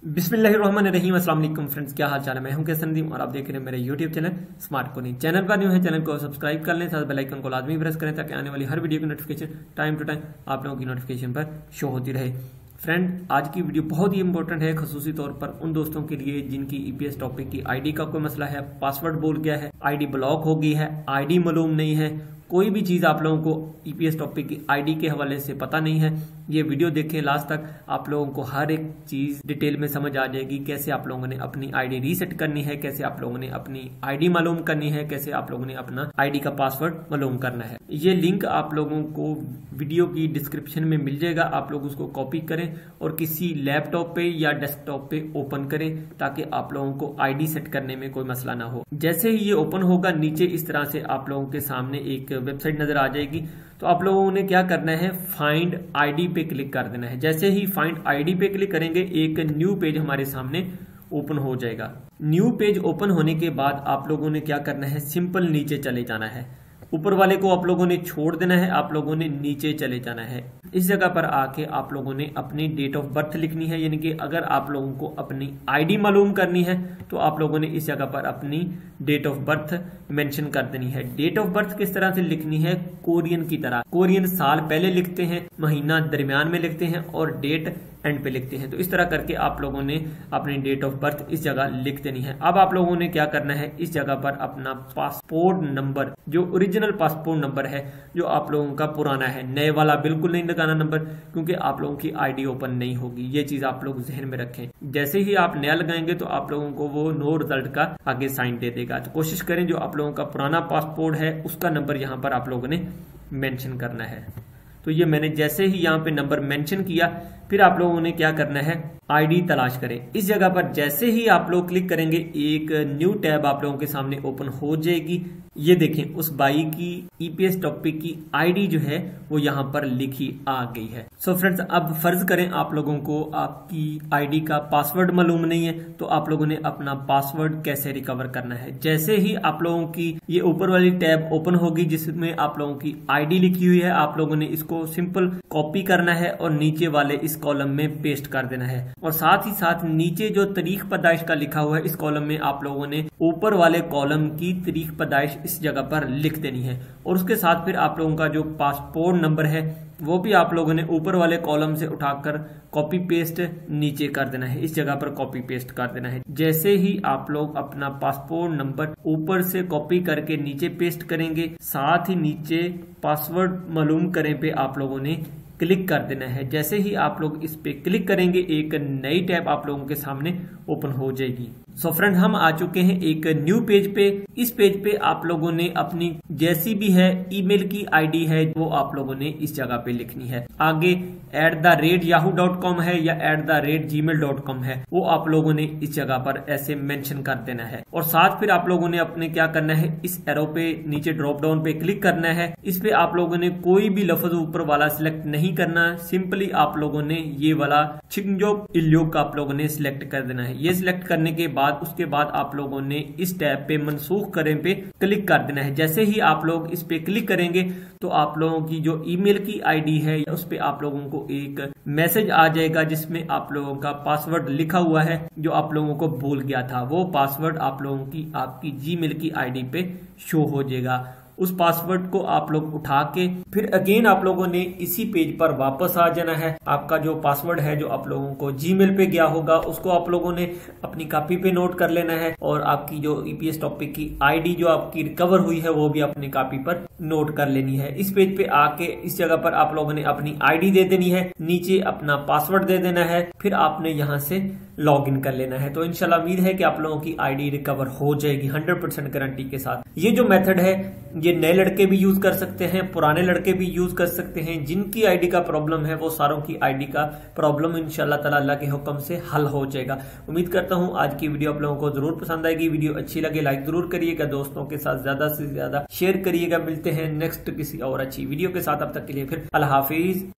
बिस्मिल्लाहिर्रहमानिर्रहीम। अस्सलाम वालेकुम फ्रेंड्स, क्या हाल चाल है। मैं हूं कैसन नदीम और आप देख रहे हैं मेरे YouTube channel smart coding. Channel पर न्यू है, चैनल को सब्सक्राइब कर लें, साथ बेल आइकन को लाजमी प्रेस करें ताकि आने वाली हर वीडियो की नोटिफिकेशन टाइम टू टाइम आप लोगों की नोटिफिकेशन पर शो होती रहे। फ्रेंड, आज की वीडियो बहुत ही इंपॉर्टेंट है, खसूसी तौर पर उन दोस्तों के लिए जिनकी ईपीएस टॉपिक की आईडी का कोई मसला है, पासवर्ड भूल गया है, आईडी ब्लॉक हो गई है, आईडी मालूम नहीं है, कोई भी चीज आप लोगों को ईपीएस टॉपिक की आईडी के हवाले से पता नहीं है। ये वीडियो देखें लास्ट तक, आप लोगों को हर एक चीज डिटेल में समझ आ जाएगी। कैसे आप लोगों ने अपनी आईडी रीसेट करनी है, कैसे आप लोगों ने अपनी आईडी मालूम करनी है, कैसे आप लोगों ने अपना आईडी का पासवर्ड मालूम करना है। ये लिंक आप लोगों को वीडियो की डिस्क्रिप्शन में मिल जाएगा। आप लोग उसको कॉपी करें और किसी लैपटॉप पे या डेस्कटॉप पे ओपन करें ताकि आप लोगों को आईडी सेट करने में कोई मसला ना हो। जैसे ही ये ओपन होगा, नीचे इस तरह से आप लोगों के सामने एक वेबसाइट नजर आ जाएगी। तो आप लोगों ने क्या करना है, फाइंड आईडी पे क्लिक कर देना है। जैसे ही फाइंड आईडी पे क्लिक करेंगे, एक न्यू पेज हमारे सामने ओपन हो जाएगा। न्यू पेज ओपन होने के बाद आप लोगों ने क्या करना है, सिंपल नीचे चले जाना है। ऊपर वाले को आप लोगों ने छोड़ देना है, आप लोगों ने नीचे चले जाना है। इस जगह पर आके आप लोगों ने अपनी डेट ऑफ बर्थ लिखनी है, यानी कि अगर आप लोगों को अपनी आईडी मालूम करनी है तो आप लोगों ने इस जगह पर अपनी डेट ऑफ बर्थ मेंशन कर देनी है। डेट ऑफ बर्थ किस तरह से लिखनी है, कोरियन की तरह। कोरियन साल पहले लिखते हैं, महीना दरमियान में लिखते हैं और डेट एंड पे लिखते हैं। तो इस तरह करके आप लोगों ने अपनी डेट ऑफ बर्थ इस जगह लिख देनी है। अब आप लोगों ने क्या करना है, इस जगह पर अपना पासपोर्ट नंबर, जो ओरिजिनल पासपोर्ट नंबर है, जो आप लोगों का पुराना है, नए वाला बिल्कुल नहीं लगाना नंबर, क्योंकि आप लोगों की आईडी ओपन नहीं होगी। ये चीज आप लोग जहन में रखें। जैसे ही आप नया लगाएंगे तो आप लोगों को वो नो रिजल्ट का आगे साइन दे देगा। तो कोशिश करें जो आप लोगों का पुराना पासपोर्ट है उसका नंबर यहाँ पर आप लोगों ने मेंशन करना है। तो ये मैंने जैसे ही यहाँ पे नंबर मेंशन किया, फिर आप लोगों ने क्या करना है, आईडी तलाश करें। इस जगह पर जैसे ही आप लोग क्लिक करेंगे, एक न्यू टैब आप लोगों के सामने ओपन हो जाएगी। ये देखें, उस बाई की ईपीएस टॉपिक की आईडी जो है वो यहाँ पर लिखी आ गई है। सो फ्रेंड्स, अब फर्ज करें आप लोगों को आपकी आईडी का पासवर्ड मालूम नहीं है, तो आप लोगों ने अपना पासवर्ड कैसे रिकवर करना है। जैसे ही आप लोगों की ये ऊपर वाली टैब ओपन होगी जिसमें आप लोगों की आईडी लिखी हुई है, आप लोगों ने इसको सिंपल कॉपी करना है और नीचे वाले इस कॉलम में पेस्ट कर देना है। और साथ ही साथ नीचे जो तारीख पैदाइश का लिखा हुआ है, इस कॉलम में आप लोगों ने ऊपर वाले कॉलम की तारीख पैदाइश इस जगह पर लिख देनी है। और उसके साथ फिर आप लोगों का जो पासपोर्ट नंबर है वो भी आप लोगों ने ऊपर वाले कॉलम से उठाकर कॉपी पेस्ट नीचे कर देना है, इस जगह पर कॉपी पेस्ट कर देना है। जैसे ही आप लोग अपना पासपोर्ट नंबर ऊपर से कॉपी करके नीचे पेस्ट करेंगे, साथ ही नीचे पासवर्ड मालूम करें पे आप लोगों ने क्लिक कर देना है। जैसे ही आप लोग इस पे क्लिक करेंगे, एक नई टैब आप लोगों के सामने ओपन हो जाएगी। सो फ्रेंड, हम आ चुके हैं एक न्यू पेज पे। इस पेज पे आप लोगों ने अपनी जैसी भी है ईमेल की आईडी है वो आप लोगों ने इस जगह पे लिखनी है। आगे @yahoo.com है या @gmail.com है, वो आप लोगों ने इस जगह पर ऐसे मेंशन कर देना है। और साथ फिर आप लोगों ने अपने क्या करना है, इस एरो पे नीचे ड्रॉप डाउन पे क्लिक करना है। इस पे आप लोगों ने कोई भी लफ्ज ऊपर वाला सिलेक्ट नहीं करना, सिंपली आप लोगों ने ये वाला छिंजोक इल्योक का आप लोगों ने सिलेक्ट कर देना है। ये सिलेक्ट करने के बाद उसके बाद आप लोगों ने इस टैब पे मनसूख करें पे क्लिक कर देना है। जैसे ही आप लोग इस पे क्लिक करेंगे तो आप लोगों की जो ईमेल की आईडी है उस पे आप लोगों को एक मैसेज आ जाएगा जिसमें आप लोगों का पासवर्ड लिखा हुआ है, जो आप लोगों को भूल गया था। वो पासवर्ड आप लोगों की आपकी जीमेल की आईडी पे शो हो जाएगा। उस पासवर्ड को आप लोग उठा के फिर अगेन आप लोगों ने इसी पेज पर वापस आ जाना है। आपका जो पासवर्ड है जो आप लोगों को जीमेल पे गया होगा उसको आप लोगों ने अपनी कॉपी पे नोट कर लेना है। और आपकी जो ईपीएस टॉपिक की आईडी जो आपकी रिकवर हुई है वो भी अपनी कॉपी पर नोट कर लेनी है। इस पेज पे आके इस जगह पर आप लोगों ने अपनी आईडी दे देनी है, नीचे अपना पासवर्ड दे देना है, फिर आपने यहाँ से लॉग इन कर लेना है। तो इंशाल्लाह उम्मीद है कि आप लोगों की आईडी रिकवर हो जाएगी 100% गारंटी के साथ। ये जो मेथड है ये नए लड़के भी यूज कर सकते हैं, पुराने लड़के भी यूज कर सकते हैं। जिनकी आईडी का प्रॉब्लम है वो सारों की आईडी का प्रॉब्लम इंशाल्लाह ताला अल्लाह के हुक्म से हल हो जाएगा। उम्मीद करता हूँ आज की वीडियो आप लोगों को जरूर पसंद आएगी। वीडियो अच्छी लगे लाइक जरूर करिएगा, दोस्तों के साथ ज्यादा से ज्यादा शेयर करिएगा। मिलते हैं नेक्स्ट किसी और अच्छी वीडियो के साथ, अब तक के लिए फिर अल्लाह हाफिज।